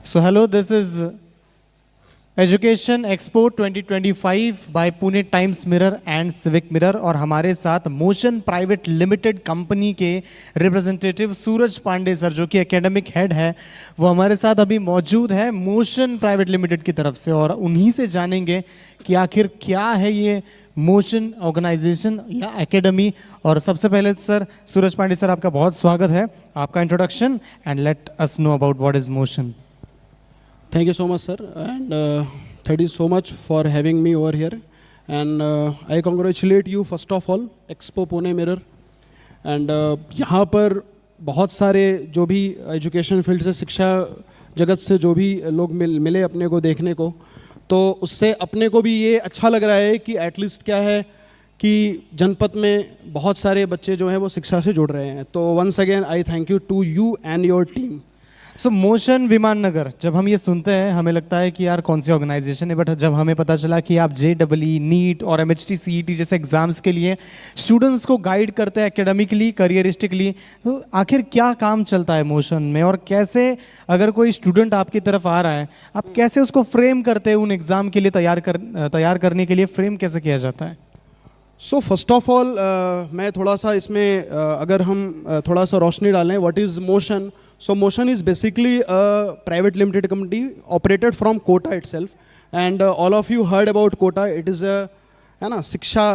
So hello, this is education expo 2025 by Pune Times Mirror and Civic Mirror और हमारे साथ Motion Private Limited company के representative Suraj Pandey sir जो कि एकेडमिक हेड है वो हमारे साथ अभी मौजूद है मोशन प्राइवेट लिमिटेड की तरफ से और उन्हीं से जानेंगे कि आखिर क्या है ये मोशन ऑर्गेनाइजेशन या एकेडमी। और सबसे पहले सर सूरज पांडे सर आपका बहुत स्वागत है, आपका introduction and let us know about what is motion. Thank you so much, sir, and thank you so much for having me over here. And I congratulate you first of all, Expo Pune Mirror. And यहाँ पर बहुत सारे जो भी education field से शिक्षा जगत से जो भी लोग मिले अपने को देखने को, तो उससे अपने को भी ये अच्छा लग रहा है कि एटलीस्ट क्या है कि जनपद में बहुत सारे बच्चे जो हैं वो शिक्षा से जुड़ रहे हैं। तो once again I thank you to you and your team. So Motion Viman Nagar, जब हम ये सुनते हैं हमें लगता है कि यार कौन सी ऑर्गेनाइजेशन है, बट जब हमें पता चला कि आप JEE, नीट और MHT CET जैसे एग्जाम्स के लिए स्टूडेंट्स को गाइड करते हैं एकेडमिकली करियरिस्टिकली, तो आखिर क्या काम चलता है मोशन में और कैसे अगर कोई स्टूडेंट आपकी तरफ आ रहा है आप कैसे उसको फ्रेम करते हैं उन एग्ज़ाम के लिए तैयार करने के लिए फ्रेम कैसे किया जाता है? सो फर्स्ट ऑफ ऑल मैं थोड़ा सा इसमें अगर हम थोड़ा सा रोशनी डालें what is motion. So Motion is basically a private limited company operated from Kota itself, and all of you heard about Kota. It is a है ना शिक्षा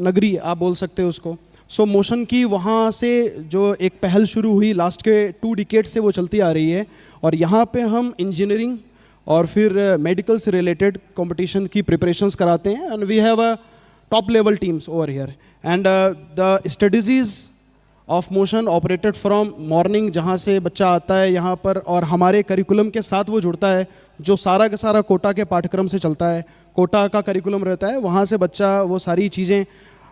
नगरी आप बोल सकते हो उसको। So Motion की वहाँ से जो एक पहल शुरू हुई लास्ट के 2 डिकेड से वो चलती आ रही है और यहाँ पे हम इंजीनियरिंग और फिर मेडिकल से रिलेटेड कंपटीशन की प्रिपरेशंस कराते हैं and we have a top level teams over here and the strategies of Motion operated from morning, जहाँ से बच्चा आता है यहाँ पर और हमारे करिकुलम के साथ वो जुड़ता है जो सारा का सारा कोटा के पाठ्यक्रम से चलता है। कोटा का करिकुलम रहता है, वहाँ से बच्चा वो सारी चीज़ें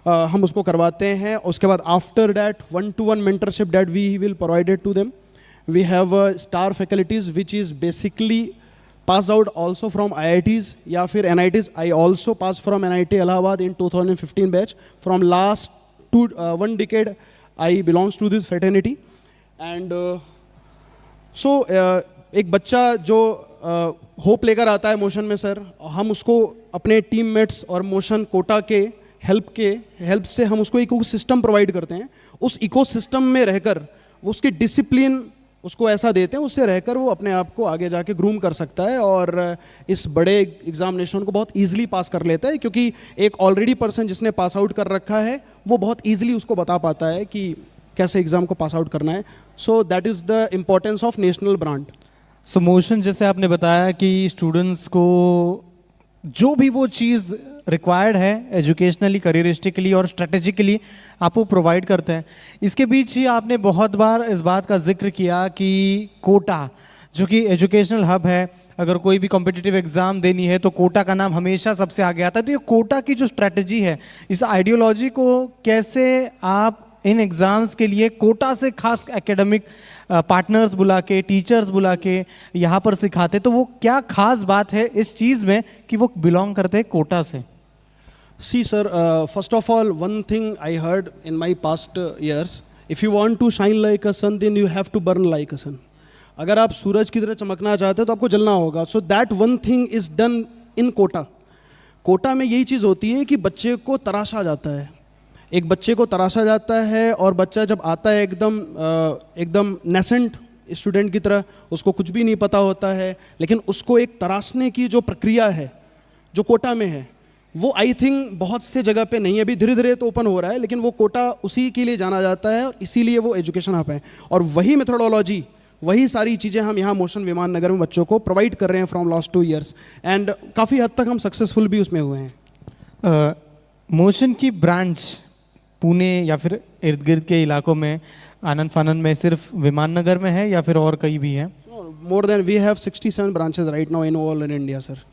हम उसको करवाते हैं। उसके बाद after that 1-to-1 mentorship that we will provided to them. We have star faculties which is basically passed out also from IITs या फिर NITs. I also passed from NIT Allahabad in 2015 batch. From last 1 decade I belongs to this fraternity and so एक बच्चा जो hope लेकर आता है motion में sir, हम उसको अपने टीममेट्स और मोशन कोटा के हेल्प से हम उसको इको सिस्टम प्रोवाइड करते हैं। उस इको सिस्टम में रहकर वो उसकी डिसिप्लिन उसको ऐसा देते हैं उससे रहकर वो अपने आप को आगे जाके ग्रूम कर सकता है और इस बड़े एग्जामिनेशन को बहुत ईजिली पास कर लेता है क्योंकि एक ऑलरेडी पर्सन जिसने पास आउट कर रखा है वो बहुत ईजिली उसको बता पाता है कि कैसे एग्ज़ाम को पास आउट करना है। So that is the importance of national brand. So motion जैसे आपने बताया कि स्टूडेंट्स को जो भी वो चीज़ रिक्वायर्ड है एजुकेशनली करियरिस्टिकली और स्ट्रेटेजिकली आप वो प्रोवाइड करते हैं। इसके बीच ही आपने बहुत बार इस बात का जिक्र किया कि कोटा जो कि एजुकेशनल हब है, अगर कोई भी कॉम्पिटिटिव एग्ज़ाम देनी है तो कोटा का नाम हमेशा सबसे आगे आता है। तो ये कोटा की जो स्ट्रेटजी है, इस आइडियोलॉजी को कैसे आप इन एग्ज़ाम्स के लिए कोटा से खास एकेडमिक पार्टनर्स बुला के टीचर्स बुला के यहाँ पर सिखाते, तो वो क्या खास बात है इस चीज़ में कि वो बिलोंग करते हैं कोटा से? See sir, first of all, one thing I heard in my past years, if you want to shine like a sun, then you have to burn like a sun. अगर आप सूरज की तरह चमकना चाहते हो तो आपको जलना होगा। So that one thing is done in Kota. Kota में यही चीज़ होती है कि बच्चे को तराशा जाता है, एक बच्चे को तराशा जाता है और बच्चा जब आता है एकदम नेसेंट स्टूडेंट की तरह, उसको कुछ भी नहीं पता होता है, लेकिन उसको एक तराशने की जो प्रक्रिया है जो कोटा में है वो आई थिंक बहुत से जगह पे नहीं है। अभी धीरे धीरे तो ओपन हो रहा है लेकिन वो कोटा उसी के लिए जाना जाता है और इसीलिए वो एजुकेशन हब है और वही मेथोडोलॉजी वही सारी चीज़ें हम यहाँ मोशन विमान नगर में बच्चों को प्रोवाइड कर रहे हैं फ्रॉम लास्ट 2 years एंड काफ़ी हद तक हम सक्सेसफुल भी उसमें हुए हैं। मोशन की ब्रांच पुणे या फिर इर्द गिर्द के इलाकों में आनंद फानन में सिर्फ विमान नगर में है या फिर और कहीं भी है? More than we have 67 branches right now in all in India sir.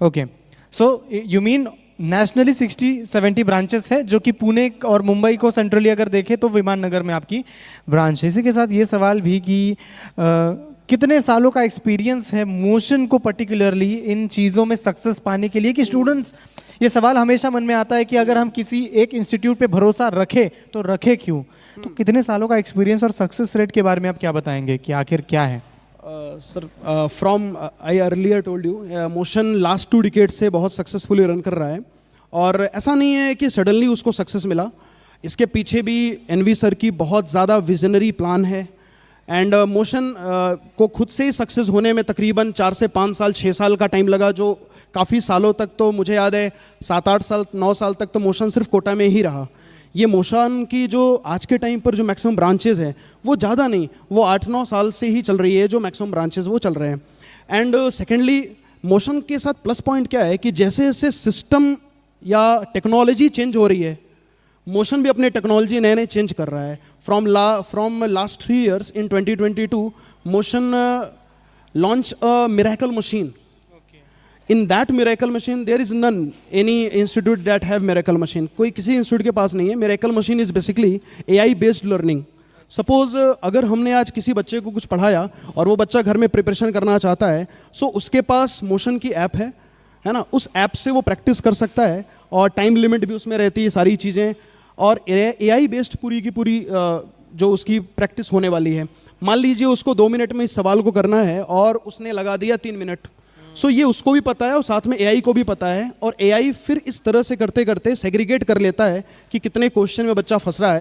Okay, so you mean nationally 60-70 branches है जो कि पुणे और मुंबई को सेंट्रली अगर देखें तो विमान नगर में आपकी ब्रांच है। इसी के साथ ये सवाल भी कि कितने सालों का एक्सपीरियंस है मोशन को पर्टिकुलरली इन चीज़ों में सक्सेस पाने के लिए कि स्टूडेंट्स, ये सवाल हमेशा मन में आता है कि अगर हम किसी एक इंस्टीट्यूट पे भरोसा रखें तो रखें क्यों? तो कितने सालों का एक्सपीरियंस और सक्सेस रेट के बारे में आप क्या बताएंगे कि आखिर क्या है? Sir from I earlier told you motion last 2 decade से बहुत सक्सेसफुली रन कर रहा है, और ऐसा नहीं है कि सडनली उसको सक्सेस मिला, इसके पीछे भी एनवी सर की बहुत ज़्यादा विजनरी प्लान है। एंड मोशन को खुद से ही सक्सेस होने में तकरीबन 4 से 5 साल 6 साल का टाइम लगा, जो काफ़ी सालों तक, तो मुझे याद है 7-8 साल 9 साल तक तो मोशन सिर्फ कोटा में ही रहा। ये मोशन की जो आज के टाइम पर जो मैक्सिमम ब्रांचेज हैं वो ज़्यादा नहीं, वो 8-9 साल से ही चल रही है, जो मैक्सिमम ब्रांचेज वो चल रहे हैं। एंड सेकेंडली मोशन के साथ प्लस पॉइंट क्या है कि जैसे जैसे सिस्टम या टेक्नोलॉजी चेंज हो रही है, मोशन भी अपने टेक्नोलॉजी नए नए चेंज कर रहा है। From last 3 years in 2022 motion launch a miracle machine. In that miracle machine there is none any institute that have miracle machine, कोई किसी इंस्टीट्यूट के पास नहीं है। miracle machine is basically AI based learning। Suppose अगर हमने आज किसी बच्चे को कुछ पढ़ाया और वो बच्चा घर में प्रिपरेशन करना चाहता है, सो उसके पास मोशन की ऐप है ना, उस ऐप से वो प्रैक्टिस कर सकता है, और टाइम लिमिट भी उसमें रहती है, सारी चीज़ें, और AI बेस्ड पूरी की पूरी जो उसकी प्रैक्टिस होने वाली है। मान लीजिए उसको 2 मिनट में इस सवाल को करना है और उसने लगा दिया 3 मिनट, सो ये उसको भी पता है और साथ में AI को भी पता है, और AI फिर इस तरह से करते करते सेग्रीगेट कर लेता है कि कितने क्वेश्चन में बच्चा फंस रहा है,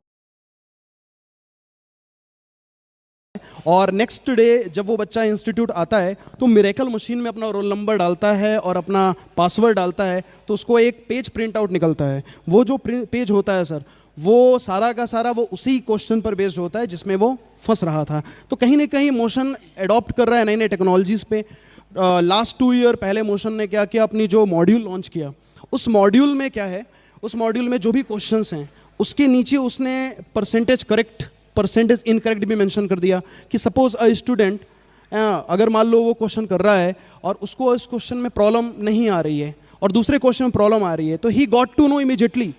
और नेक्स्ट डे जब वो बच्चा इंस्टीट्यूट आता है तो मिरेकल मशीन में अपना रोल नंबर डालता है और अपना पासवर्ड डालता है, तो उसको एक पेज प्रिंट आउट निकलता है। वो जो पेज होता है सर, वो सारा का सारा वो उसी क्वेश्चन पर बेस्ड होता है जिसमें वो फंस रहा था। तो कहीं ना कहीं मोशन एडॉप्ट कर रहा है नई नई टेक्नोलॉजीज़ पे। लास्ट 2 year पहले मोशन ने क्या किया, अपनी जो मॉड्यूल लॉन्च किया, उस मॉड्यूल में क्या है, उस मॉड्यूल में जो भी क्वेश्चंस हैं उसके नीचे उसने परसेंटेज करेक्ट, परसेंटेज इनकरेक्ट भी मेंशन कर दिया कि सपोज अ स्टूडेंट अगर मान लो वो क्वेश्चन कर रहा है और उसको इस क्वेश्चन में प्रॉब्लम नहीं आ रही है और दूसरे क्वेश्चन में प्रॉब्लम आ रही है, तो he got to know immediately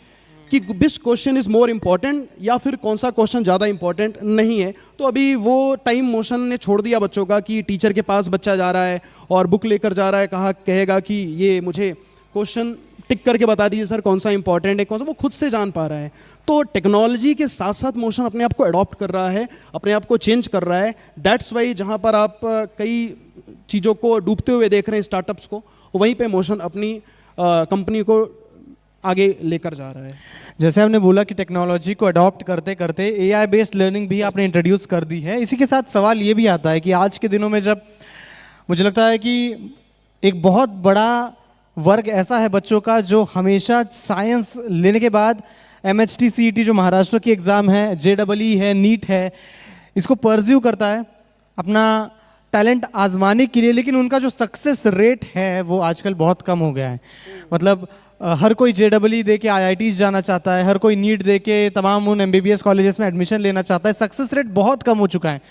कि which question is more important या फिर कौन सा क्वेश्चन ज़्यादा इंपॉर्टेंट नहीं है। तो अभी वो टाइम मोशन ने छोड़ दिया बच्चों का कि टीचर के पास बच्चा जा रहा है और बुक लेकर जा रहा है, कहेगा कि ये मुझे क्वेश्चन टिक करके बता दीजिए सर कौन सा इंपॉर्टेंट है, कौन सा, वो खुद से जान पा रहा है। तो टेक्नोलॉजी के साथ साथ मोशन अपने आप को अडॉप्ट कर रहा है, अपने आप को चेंज कर रहा है। दैट्स वाई जहाँ पर आप कई चीज़ों को डूबते हुए देख रहे हैं स्टार्टअप्स को, वहीं पे मोशन अपनी कंपनी को आगे लेकर जा रहा है। जैसे आपने बोला कि टेक्नोलॉजी को अडॉप्ट करते करते AI बेस्ड लर्निंग भी आपने इंट्रोड्यूस कर दी है। इसी के साथ सवाल ये भी आता है कि आज के दिनों में जब मुझे लगता है कि एक बहुत बड़ा वर्ग ऐसा है बच्चों का जो हमेशा साइंस लेने के बाद MHT CET जो महाराष्ट्र की एग्ज़ाम है, JEE है, नीट है, इसको परस्यू करता है अपना टैलेंट आजमाने के लिए, लेकिन उनका जो सक्सेस रेट है वो आजकल बहुत कम हो गया है। मतलब हर कोई JEE दे के IITs जाना चाहता है, हर कोई नीट दे के तमाम उन MBBS कॉलेजेस में एडमिशन लेना चाहता है। सक्सेस रेट बहुत कम हो चुका है।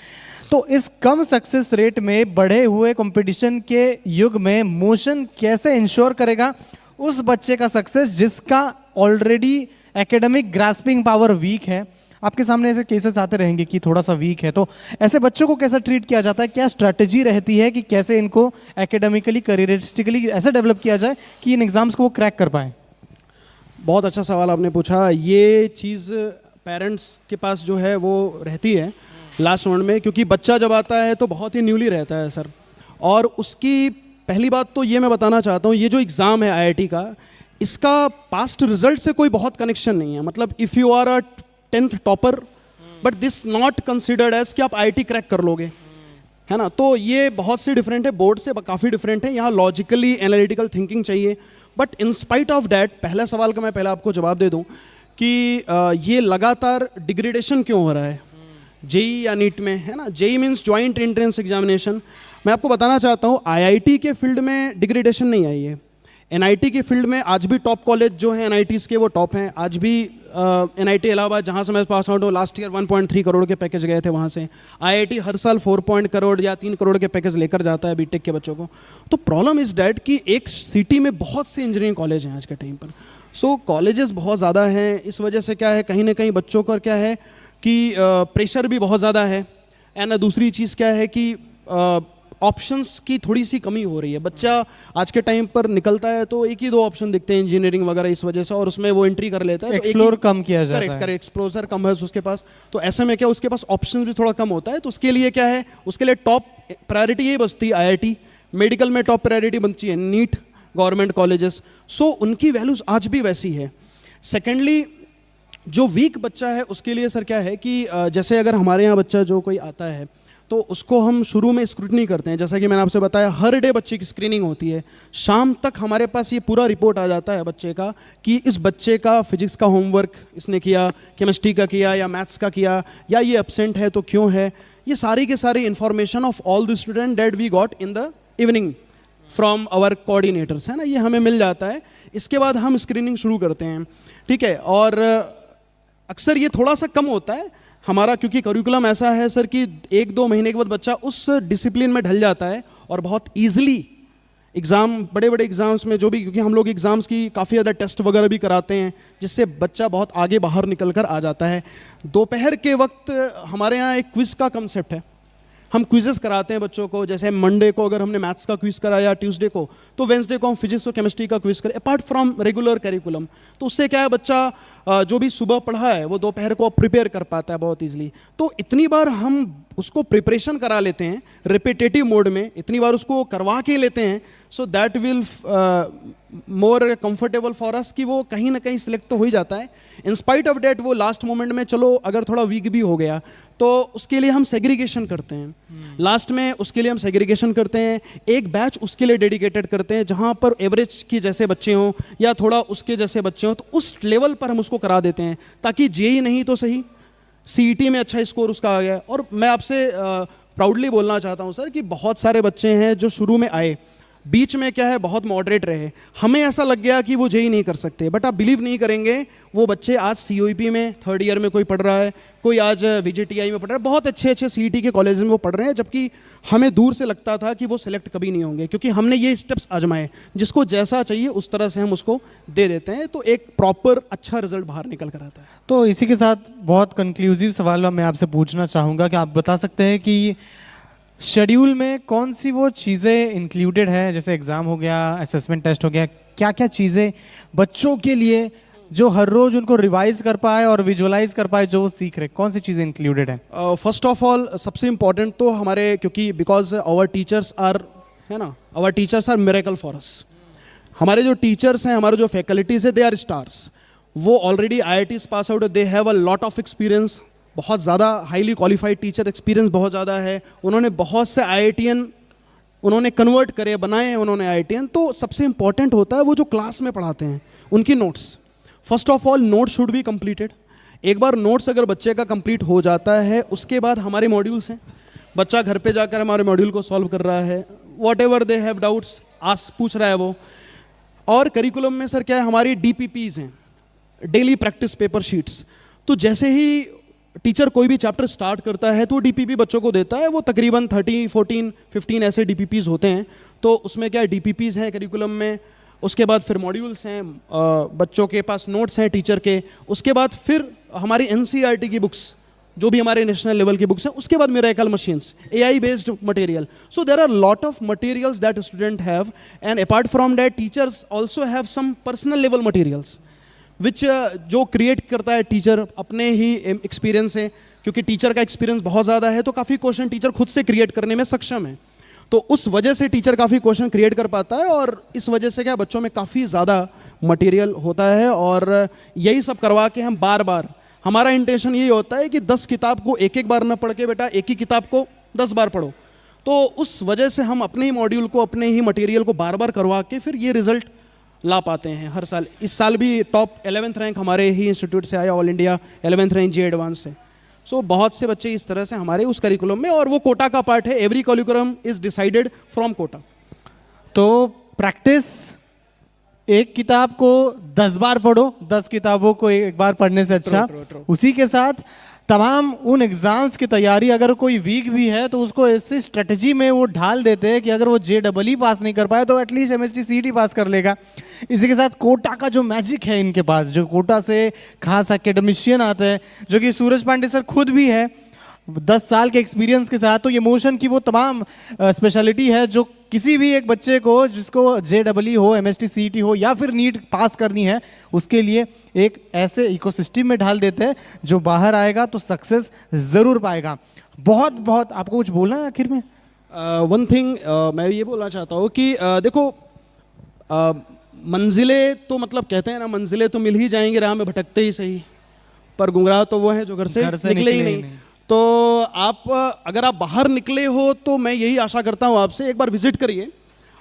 तो इस कम सक्सेस रेट में बढ़े हुए कंपटीशन के युग में मोशन कैसे इंश्योर करेगा उस बच्चे का सक्सेस जिसका already academic grasping power weak है? आपके सामने ऐसे केसेस आते रहेंगे कि थोड़ा सा वीक है, तो ऐसे बच्चों को कैसे ट्रीट किया जाता है? क्या स्ट्रैटेजी रहती है कि कैसे इनको एकेडमिकली करियरिस्टिकली ऐसे डेवलप किया जाए कि इन एग्जाम्स को वो क्रैक कर पाए? बहुत अच्छा सवाल आपने पूछा। ये चीज़ पेरेंट्स के पास जो है वो रहती है लास्ट मोमेंट में, क्योंकि बच्चा जब आता है तो बहुत ही न्यूली रहता है सर। और उसकी पहली बात तो ये मैं बताना चाहता हूँ, ये जो एग्ज़ाम है IIT का, इसका पास्ट रिजल्ट से कोई बहुत कनेक्शन नहीं है। मतलब if you are a 10th topper but this not considered as कि आप IIT क्रैक कर लोगे, है ना। तो ये बहुत से डिफरेंट है, बोर्ड से काफ़ी डिफरेंट है। यहाँ लॉजिकली एनालिटिकल थिंकिंग चाहिए। But in spite of that, पहला सवाल का मैं पहले आपको जवाब दे दूँ कि ये लगातार डिग्रेडेशन क्यों हो रहा है JEE या नीट में, है ना। JEE means joint entrance examination. मैं आपको बताना चाहता हूँ IIT के फील्ड में डिग्रेडेशन नहीं आई है। NIT के फील्ड में आज भी टॉप कॉलेज जो हैं NITs के वो टॉप हैं। आज भी NIT इलाहाबाद जहाँ से मैं पास आउट हूँ, लास्ट ईयर 1.3 करोड़ के पैकेज गए थे वहाँ से। IIT हर साल 4 करोड़ या 3 करोड़ के पैकेज लेकर जाता है बीटेक के बच्चों को। तो प्रॉब्लम इज़ डैट कि एक सिटी में बहुत से इंजीनियरिंग कॉलेज हैं आज के टाइम पर। सो कॉलेजेस बहुत ज़्यादा हैं। इस वजह से क्या है, कहीं ना कहीं बच्चों का क्या है कि प्रेशर भी बहुत ज़्यादा है। एंड दूसरी चीज़ क्या है कि ऑप्शंस की थोड़ी सी कमी हो रही है। बच्चा आज के टाइम पर निकलता है तो एक ही दो ऑप्शन दिखते हैं इंजीनियरिंग वगैरह इस वजह से, और उसमें वो एंट्री कर लेता है। एक्सप्लोर कम किया जाता करेक्ट है। करेक्ट, एक्सप्लोजर कम है उसके पास। तो ऐसे में क्या उसके पास ऑप्शन भी थोड़ा कम होता है। तो उसके लिए क्या है, उसके लिए टॉप प्रायोरिटी यही बचती है IIT। मेडिकल में टॉप प्रायोरिटी बनती है नीट, गवर्नमेंट कॉलेजेस। सो उनकी वैल्यूज आज भी वैसी है। सेकेंडली, जो वीक बच्चा है उसके लिए सर क्या है कि जैसे अगर हमारे यहाँ बच्चा जो कोई आता है तो उसको हम शुरू में स्क्रूटनी करते हैं। जैसा कि मैंने आपसे बताया, हर डे बच्चे की स्क्रीनिंग होती है। शाम तक हमारे पास ये पूरा रिपोर्ट आ जाता है बच्चे का कि इस बच्चे का फिजिक्स का होमवर्क इसने किया, केमिस्ट्री का किया या मैथ्स का किया, या ये एब्सेंट है तो क्यों है। ये सारी के सारी information of all the student that we got in the evening from our coordinators, है ना, ये हमें मिल जाता है। इसके बाद हम स्क्रीनिंग शुरू करते हैं, ठीक है। और अक्सर ये थोड़ा सा कम होता है हमारा, क्योंकि करिकुलम ऐसा है सर कि 1-2 महीने के बाद बच्चा उस डिसिप्लिन में ढल जाता है और बहुत ईजिली एग्ज़ाम, बड़े बड़े एग्ज़ाम्स में जो भी, क्योंकि हम लोग एग्ज़ाम्स की काफ़ी ज़्यादा टेस्ट वगैरह भी कराते हैं, जिससे बच्चा बहुत आगे बाहर निकल कर आ जाता है। दोपहर के वक्त हमारे यहाँ एक क्विज़ का कंसेप्ट है। हम क्विजेस कराते हैं बच्चों को। जैसे मंडे को अगर हमने मैथ्स का क्विज कराया, ट्यूसडे को, तो वेंसडे को हम फिजिक्स और केमिस्ट्री का क्विज करें, अपार्ट फ्रॉम रेगुलर करिकुलम। तो उससे क्या है, बच्चा जो भी सुबह पढ़ा है वो दोपहर को प्रिपेयर कर पाता है बहुत ईजिली। तो इतनी बार हम उसको प्रिपरेशन करा लेते हैं रिपीटेटिव मोड में, इतनी बार उसको करवा के लेते हैं, so that will more comfortable for us कि वो कहीं ना कहीं सिलेक्ट तो हो ही जाता है। इन स्पाइट ऑफ डेट वो लास्ट मोमेंट में चलो अगर थोड़ा वीक भी हो गया तो उसके लिए हम सेग्रीगेशन करते हैं। लास्ट में उसके लिए हम सेग्रीगेशन करते हैं, एक बैच उसके लिए डेडिकेटेड करते हैं जहाँ पर एवरेज की जैसे बच्चे हों या थोड़ा उसके जैसे बच्चे हों, तो उस लेवल पर हम उसको करा देते हैं, ताकि जेई नहीं तो सही CET में अच्छा स्कोर उसका आ गया। और मैं आपसे प्राउडली बोलना चाहता हूँ सर कि बहुत सारे बच्चे हैं जो शुरू में आए, बीच में क्या है बहुत मॉडरेट रहे, हमें ऐसा लग गया कि वो जेई नहीं कर सकते, बट आप बिलीव नहीं करेंगे, वो बच्चे आज COEP में 3rd ईयर में कोई पढ़ रहा है, कोई आज VJTI में पढ़ रहा है, बहुत अच्छे अच्छे CET के कॉलेज में वो पढ़ रहे हैं, जबकि हमें दूर से लगता था कि वो सिलेक्ट कभी नहीं होंगे, क्योंकि हमने ये स्टेप्स आजमाए, जिसको जैसा चाहिए उस तरह से हम उसको दे देते हैं, तो एक प्रॉपर अच्छा रिजल्ट बाहर निकल कर आता है। तो इसी के साथ बहुत कंक्लूसिव सवाल मैं आपसे पूछना चाहूँगा कि आप बता सकते हैं कि शेड्यूल में कौन सी वो चीज़ें इंक्लूडेड है, जैसे एग्ज़ाम हो गया, असेसमेंट टेस्ट हो गया, क्या क्या चीज़ें बच्चों के लिए जो हर रोज उनको रिवाइज कर पाए और विजुअलाइज कर पाए जो वो सीख रहे, कौन सी चीज़ें इंक्लूडेड है? फर्स्ट ऑफ ऑल सबसे इम्पॉर्टेंट तो हमारे, क्योंकि बिकॉज आवर टीचर्स आर, है ना, our teachers are miracle for us. हमारे जो टीचर्स हैं, हमारे जो फैकल्टीज है, दे आर स्टार्स। वो ऑलरेडी IITs pass out, they have a lot of experience, बहुत ज़्यादा हाईली क्वालिफाइड टीचर, एक्सपीरियंस बहुत ज़्यादा है। उन्होंने बहुत से IITian उन्होंने कन्वर्ट करे, बनाए उन्होंने IITian। तो सबसे इंपॉर्टेंट होता है वो जो क्लास में पढ़ाते हैं उनकी notes. First of all note should be completed. एक बार नोट्स अगर बच्चे का कंप्लीट हो जाता है, उसके बाद हमारे मॉड्यूल्स हैं, बच्चा घर पे जाकर हमारे मॉड्यूल को सॉल्व कर रहा है, what ever they have doubts पूछ रहा है वो। और करिकुलम में सर क्या है, हमारी DPPs हैं, डेली प्रैक्टिस पेपर शीट्स। तो जैसे ही टीचर कोई भी चैप्टर स्टार्ट करता है तो DPP बच्चों को देता है, वो तकरीबन 30, 14, 15 ऐसे DPPs होते हैं। तो उसमें क्या है, DPPs हैं करिकुलम में, उसके बाद फिर मॉड्यूल्स हैं, बच्चों के पास नोट्स हैं टीचर के, उसके बाद फिर हमारी NCERT की बुक्स, जो भी हमारे नेशनल लेवल की बुक्स हैं, उसके बाद miracle machines, AI based material. So there are lot of materials that student have, and apart from that teachers also have some personal level materials which जो create करता है टीचर अपने ही experience से, क्योंकि टीचर का एक्सपीरियंस बहुत ज़्यादा है, तो काफ़ी क्वेश्चन टीचर खुद से क्रिएट करने में सक्षम है। तो उस वजह से टीचर काफ़ी क्वेश्चन क्रिएट कर पाता है, और इस वजह से क्या बच्चों में काफ़ी ज़्यादा मटेरियल होता है। और यही सब करवा के हम बार बार, हमारा इंटेंशन यही होता है कि 10 किताब को एक एक बार न पढ़ के बेटा एक ही किताब को 10 बार पढ़ो। तो उस वजह से हम अपने ही मॉड्यूल को, अपने ही मटेरियल को बार बार करवा के फिर ये रिजल्ट ला पाते हैं हर साल। इस साल भी टॉप 11th रैंक हमारे ही इंस्टीट्यूट से आया, ऑल इंडिया 11th रैंक जी एडवांस से। सो बहुत से बच्चे इस तरह से हमारे उस करिकुलम में, और वो कोटा का पार्ट है, every curriculum is decided from Kota. तो प्रैक्टिस, एक किताब को 10 बार पढ़ो, 10 किताबों को एक बार पढ़ने से अच्छा। True. उसी के साथ तमाम उन एग्जाम्स की तैयारी, अगर कोई वीक भी है तो उसको ऐसी स्ट्रेटजी में वो ढाल देते हैं कि अगर वो JEE पास नहीं कर पाए तो एटलीस्ट MST CET पास कर लेगा। इसी के साथ कोटा का जो मैजिक है इनके पास, जो कोटा से खास एकेडमिशियन आते हैं, जो कि सूरज पांडे सर खुद भी है, 10 साल के एक्सपीरियंस के साथ, तो ये मोशन की वो तमाम स्पेशलिटी है जो किसी भी एक बच्चे को जिसको JEE हो, MST CET हो या फिर नीट पास करनी है, उसके लिए एक ऐसे इकोसिस्टम में ढाल देते हैं जो बाहर आएगा तो सक्सेस ज़रूर पाएगा। बहुत बहुत आपको कुछ बोलना है आखिर में? वन थिंग मैं ये बोलना चाहता हूँ कि देखो मंजिलें तो मतलब कहते हैं ना, मंजिलें तो मिल ही जाएंगे राह में भटकते ही सही, पर गुमराह तो वो हैं जो घर से निकले ही नहीं। तो आप अगर आप बाहर निकले हो तो मैं यही आशा करता हूँ आपसे, एक बार विजिट करिए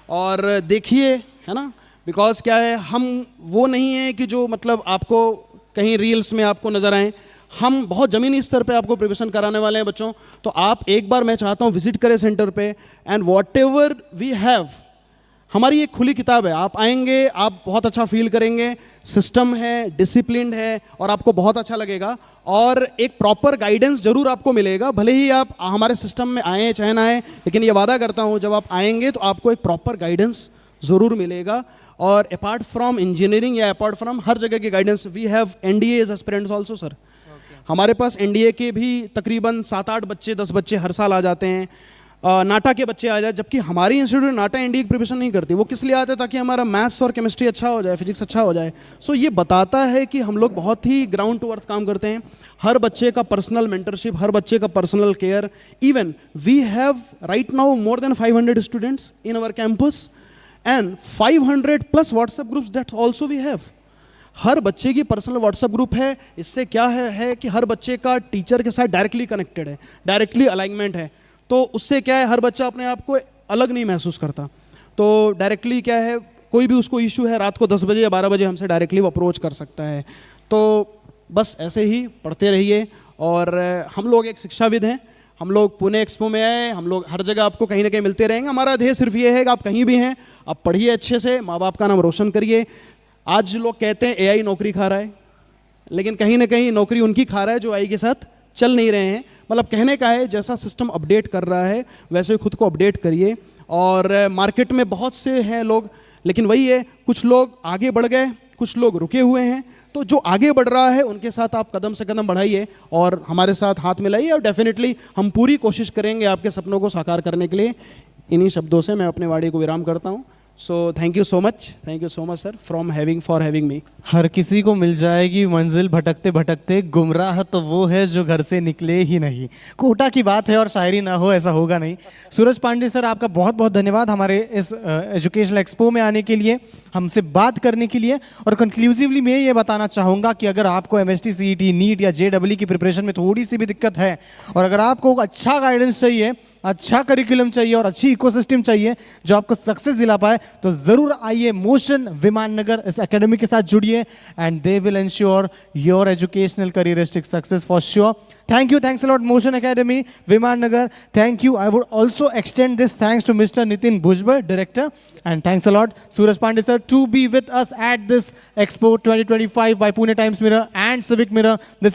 और देखिए, है ना। बिकॉज क्या है, हम वो नहीं है कि जो मतलब आपको कहीं रील्स में आपको नज़र आए, हम बहुत ज़मीनी स्तर पे आपको प्रिपरेशन कराने वाले हैं बच्चों। तो आप एक बार, मैं चाहता हूँ विजिट करें सेंटर पे, and whatever we have, हमारी एक खुली किताब है। आप आएंगे, आप बहुत अच्छा फील करेंगे, सिस्टम है, डिसिप्लिन है और आपको बहुत अच्छा लगेगा, और एक प्रॉपर गाइडेंस जरूर आपको मिलेगा। भले ही आप हमारे सिस्टम में आए चाहे ना आए, लेकिन ये वादा करता हूँ जब आप आएंगे तो आपको एक प्रॉपर गाइडेंस ज़रूर मिलेगा। और अपार्ट फ्रॉम इंजीनियरिंग या अपार्ट फ्रॉम हर जगह की guidance, we have NDA aspirants also sir. हमारे पास NDA के भी तकरीबन 7-8 बच्चे, 10 बच्चे हर साल आ जाते हैं। नाटा के बच्चे आ जाए, जबकि हमारी इंस्टीट्यूट नाटा NDA की प्रिपरेशन नहीं करती। वो किस लिए आते हैं? ताकि हमारा मैथ्स और केमिस्ट्री अच्छा हो जाए, फिजिक्स अच्छा हो जाए। सो ये बताता है कि हम लोग बहुत ही ग्राउंड टू अर्थ काम करते हैं। हर बच्चे का पर्सनल मेंटरशिप, हर बच्चे का personal care. Even we have right now more than 500 students in our campus and 500 plus WhatsApp groups that also we have. हर बच्चे की पर्सनल व्हाट्सएप ग्रुप है। इससे क्या है कि हर बच्चे का टीचर के साथ डायरेक्टली कनेक्टेड है, डायरेक्टली अलाइनमेंट है। तो उससे क्या है, हर बच्चा अपने आप को अलग नहीं महसूस करता। तो डायरेक्टली क्या है, कोई भी उसको इशू है रात को 10 बजे या 12 बजे हमसे डायरेक्टली वो अप्रोच कर सकता है। तो बस ऐसे ही पढ़ते रहिए। और हम लोग एक शिक्षाविद हैं, हम लोग पुणे एक्सपो में आए, हम लोग हर जगह आपको कहीं ना कहीं मिलते रहेंगे। हमारा ध्येय सिर्फ ये है कि आप कहीं भी हैं, आप पढ़िए अच्छे से, माँ बाप का नाम रोशन करिए। आज लोग कहते हैं AI नौकरी खा रहा है, लेकिन कहीं ना कहीं नौकरी उनकी खा रहा है जो AI के साथ चल नहीं रहे हैं। मतलब कहने का है, जैसा सिस्टम अपडेट कर रहा है वैसे खुद को अपडेट करिए। और मार्केट में बहुत से हैं लोग, लेकिन वही है, कुछ लोग आगे बढ़ गए, कुछ लोग रुके हुए हैं। तो जो आगे बढ़ रहा है उनके साथ आप कदम से कदम बढ़ाइए और हमारे साथ हाथ मिलाइए, और डेफिनेटली हम पूरी कोशिश करेंगे आपके सपनों को साकार करने के लिए। इन्हीं शब्दों से मैं अपने वाणी को विराम करता हूँ। So thank you so much sir for having me. हर किसी को मिल जाएगी मंजिल भटकते भटकते, गुमराह तो वो है जो घर से निकले ही नहीं। कोटा की बात है और शायरी ना हो, ऐसा होगा नहीं। सूरज पांडे सर, आपका बहुत बहुत धन्यवाद हमारे इस एजुकेशनल एक्सपो में आने के लिए, हमसे बात करने के लिए। और कंक्लूसिवली मैं ये बताना चाहूँगा कि अगर आपको MST CET, नीट या JEE की प्रिपरेशन में थोड़ी सी भी दिक्कत है, और अगर आपको अच्छा गाइडेंस चाहिए, अच्छा करिकुलम चाहिए और अच्छी इकोसिस्टम चाहिए जो आपको सक्सेस दिला पाए, तो ज़रूर आइए मोशन विमान नगर इस एकेडमी के साथ जुड़िए, and they will ensure your educational careeristic success for sure. Thank you, thanks a lot Motion Academy, Viman Nagar. Thank you. I would also extend this thanks to Mr. Nitin Bhujbal, Director, and thanks a lot Suraj Pandey sir to be with us at this Expo 2025 by Pune Times Mirror and Civic Mirror. This is